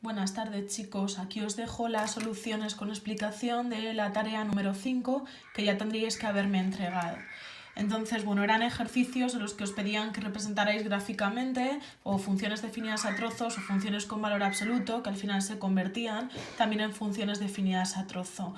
Buenas tardes, chicos. Aquí os dejo las soluciones con explicación de la tarea número 5 que ya tendríais que haberme entregado. Entonces, bueno, eran ejercicios en los que os pedían que representarais gráficamente o funciones definidas a trozos o funciones con valor absoluto, que al final se convertían también en funciones definidas a trozos.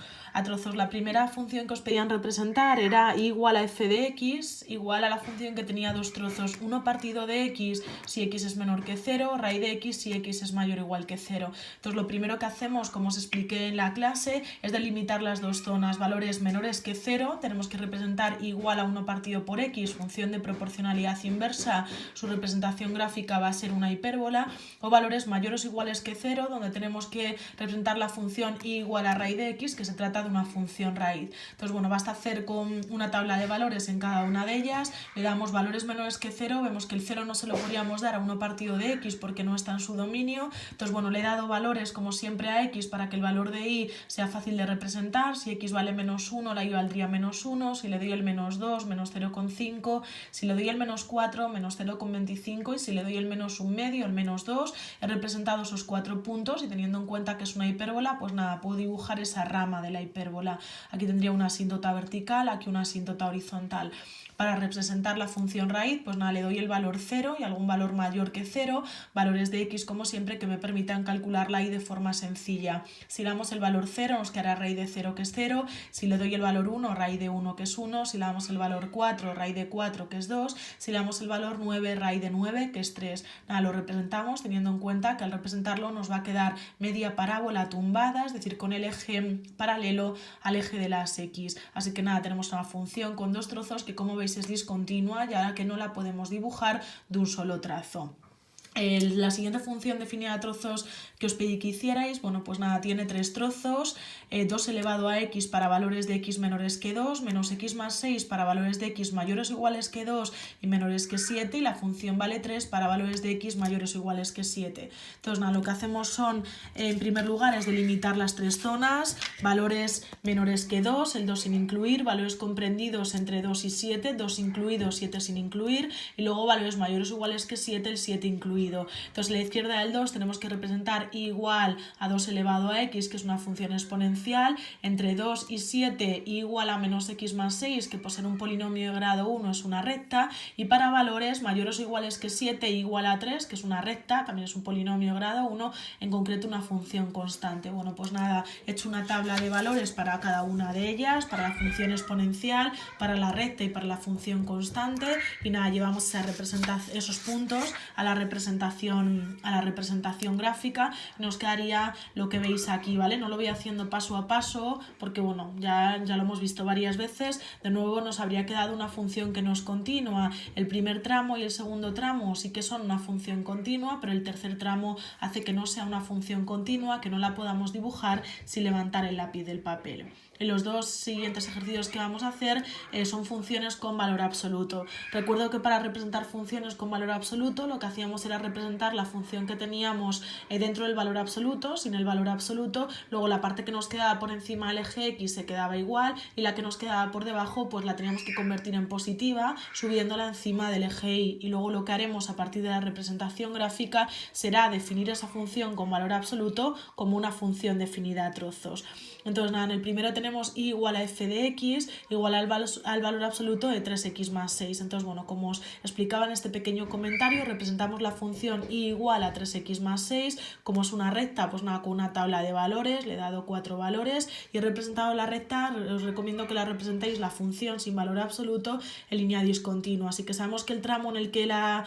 La primera función que os pedían representar era y igual a f de x, igual a la función que tenía dos trozos, 1 partido de x si x es menor que 0, raíz de x si x es mayor o igual que 0. Entonces, lo primero que hacemos, como os expliqué en la clase, es delimitar las dos zonas. Valores menores que 0, tenemos que representar igual a 1 partido por x, función de proporcionalidad inversa, su representación gráfica va a ser una hipérbola, o valores mayores o iguales que 0, donde tenemos que representar la función y igual a raíz de x, que se trata de una función raíz. Entonces, bueno, basta hacer con una tabla de valores en cada una de ellas, le damos valores menores que 0, vemos que el 0 no se lo podríamos dar a 1 partido de x porque no está en su dominio. Entonces, bueno, le he dado valores como siempre a x para que el valor de y sea fácil de representar. Si x vale menos 1, la y valdría menos 1, si le doy el menos 2, menos 0,5, si le doy el menos 4, menos 0,25 y si le doy el menos 1 medio, el menos 2, he representado esos 4 puntos y teniendo en cuenta que es una hipérbola, pues nada, puedo dibujar esa rama de la hipérbola. Aquí tendría una asíntota vertical, aquí una asíntota horizontal. Para representar la función raíz, pues nada, le doy el valor 0 y algún valor mayor que 0, valores de x como siempre que me permitan calcular la y de forma sencilla. Si le damos el valor 0, nos quedará raíz de 0 que es 0, si le doy el valor 1, raíz de 1 que es 1, si le damos el valor 4, raíz de 4 que es 2, si le damos el valor 9, raíz de 9 que es 3. Nada, lo representamos teniendo en cuenta que al representarlo nos va a quedar media parábola tumbada, es decir, con el eje paralelo al eje de las x. Así que nada, tenemos una función con dos trozos que como veis es discontinua y ahora que no la podemos dibujar de un solo trazo. La siguiente función definida a trozos que os pedí que hicierais, bueno, pues nada, tiene 3 trozos, 2 elevado a x para valores de x menores que 2, menos x más 6 para valores de x mayores o iguales que 2 y menores que 7, y la función vale 3 para valores de x mayores o iguales que 7. Entonces, nada, lo que hacemos son, en primer lugar, es delimitar las 3 zonas, valores menores que 2, el 2 sin incluir, valores comprendidos entre 2 y 7, 2 incluido, 7 sin incluir, y luego valores mayores o iguales que 7, el 7 incluido. Entonces, a la izquierda del 2 tenemos que representar igual a 2 elevado a x, que es una función exponencial, entre 2 y 7 igual a menos x más 6, que por ser un polinomio de grado 1 es una recta, y para valores mayores o iguales que 7 igual a 3, que es una recta, también es un polinomio de grado 1, en concreto una función constante. Bueno, pues nada, he hecho una tabla de valores para cada una de ellas, para la función exponencial, para la recta y para la función constante, y nada, llevamos esos puntos a la representación gráfica. Nos quedaría lo que veis aquí, ¿vale? No lo voy haciendo paso a paso porque, bueno, ya lo hemos visto varias veces. De nuevo nos habría quedado una función que no es continua. El primer tramo y el segundo tramo sí que son una función continua, pero el tercer tramo hace que no sea una función continua, que no la podamos dibujar sin levantar el lápiz del papel. Y los dos siguientes ejercicios que vamos a hacer son funciones con valor absoluto. Recuerdo que para representar funciones con valor absoluto lo que hacíamos era representar la función que teníamos dentro del valor absoluto, sin el valor absoluto, luego la parte que nos quedaba por encima del eje x se quedaba igual y la que nos quedaba por debajo pues la teníamos que convertir en positiva subiéndola encima del eje y luego lo que haremos a partir de la representación gráfica será definir esa función con valor absoluto como una función definida a trozos. Entonces, nada, en el primero tenemos y igual a f de x igual al valor absoluto de 3x más 6. Entonces, bueno, como os explicaba en este pequeño comentario, representamos la función y igual a 3x más 6. Como es una recta, pues nada, con una tabla de valores, le he dado 4 valores y he representado la recta. Os recomiendo que la representéis la función sin valor absoluto en línea discontinua. Así que sabemos que el tramo en el que la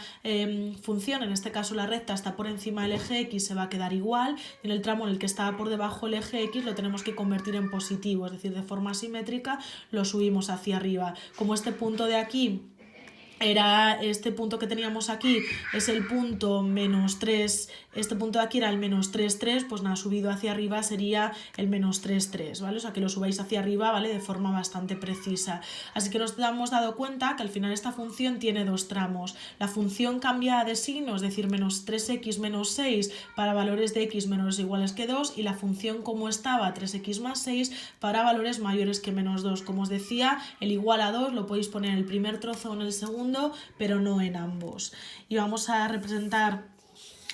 función, en este caso la recta, está por encima del eje x se va a quedar igual, y en el tramo en el que está por debajo del eje x lo tenemos que convertir en positivo, es decir, de forma simétrica lo subimos hacia arriba. Como este punto de aquí era este punto que teníamos aquí, es el punto menos 3, este punto de aquí era el menos 3, 3, pues nada, subido hacia arriba sería el menos 3, 3, ¿vale? O sea que lo subáis hacia arriba, ¿vale? De forma bastante precisa. Así que nos hemos dado cuenta que al final esta función tiene dos tramos. La función cambia de signo, es decir, menos 3x menos 6 para valores de x menores o iguales que 2, y la función como estaba, 3x más 6, para valores mayores que menos 2. Como os decía, el igual a 2 lo podéis poner en el primer trozo o en el segundo, pero no en ambos. Y vamos a representar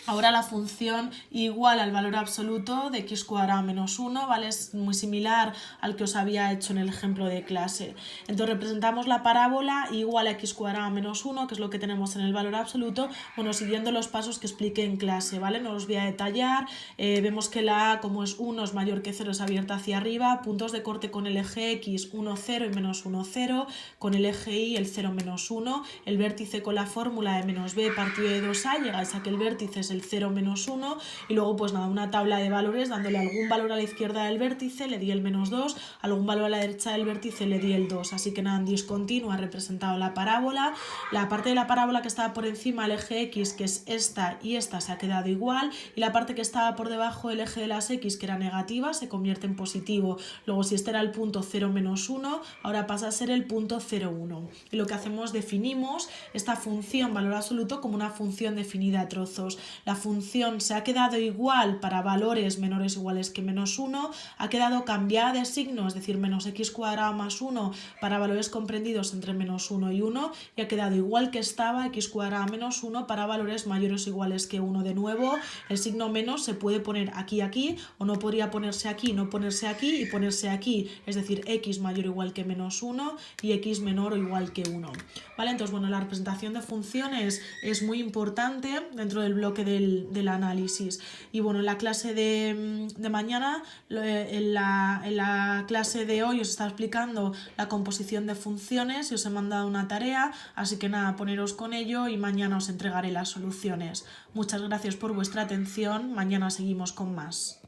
Ahora la función igual al valor absoluto de x cuadrado menos 1, ¿vale? Es muy similar al que os había hecho en el ejemplo de clase. Entonces representamos la parábola igual a x cuadrado menos 1, que es lo que tenemos en el valor absoluto, bueno, siguiendo los pasos que expliqué en clase, ¿vale? No los voy a detallar. Vemos que la a, como es 1 es mayor que 0, es abierta hacia arriba, puntos de corte con el eje x, 1, 0 y menos 1, 0, con el eje y el 0, menos 1, el vértice con la fórmula de menos b partido de 2a, llegáis a que el vértice es el 0 menos 1 y luego pues nada, una tabla de valores dándole algún valor a la izquierda del vértice, le di el menos 2, algún valor a la derecha del vértice le di el 2, así que nada, en discontinua he representado la parábola, la parte de la parábola que estaba por encima del eje x, que es esta y esta, se ha quedado igual, y la parte que estaba por debajo del eje de las x, que era negativa, se convierte en positivo. Luego si este era el punto 0 menos 1, ahora pasa a ser el punto 0, 1, y lo que hacemos, definimos esta función valor absoluto como una función definida a trozos. La función se ha quedado igual para valores menores o iguales que menos 1, ha quedado cambiada de signo, es decir, menos x cuadrado más 1 para valores comprendidos entre menos 1 y 1, y ha quedado igual que estaba x cuadrado menos 1 para valores mayores o iguales que 1. De nuevo, el signo menos se puede poner aquí, aquí, o no podría ponerse aquí, no ponerse aquí y ponerse aquí, es decir, x mayor o igual que menos 1 y x menor o igual que 1. ¿Vale? Entonces, bueno, la representación de funciones es muy importante dentro del bloque del análisis. Y bueno, en la clase de mañana, en la clase de hoy os está explicando la composición de funciones y os he mandado una tarea, así que nada, poneros con ello y mañana os entregaré las soluciones. Muchas gracias por vuestra atención, mañana seguimos con más.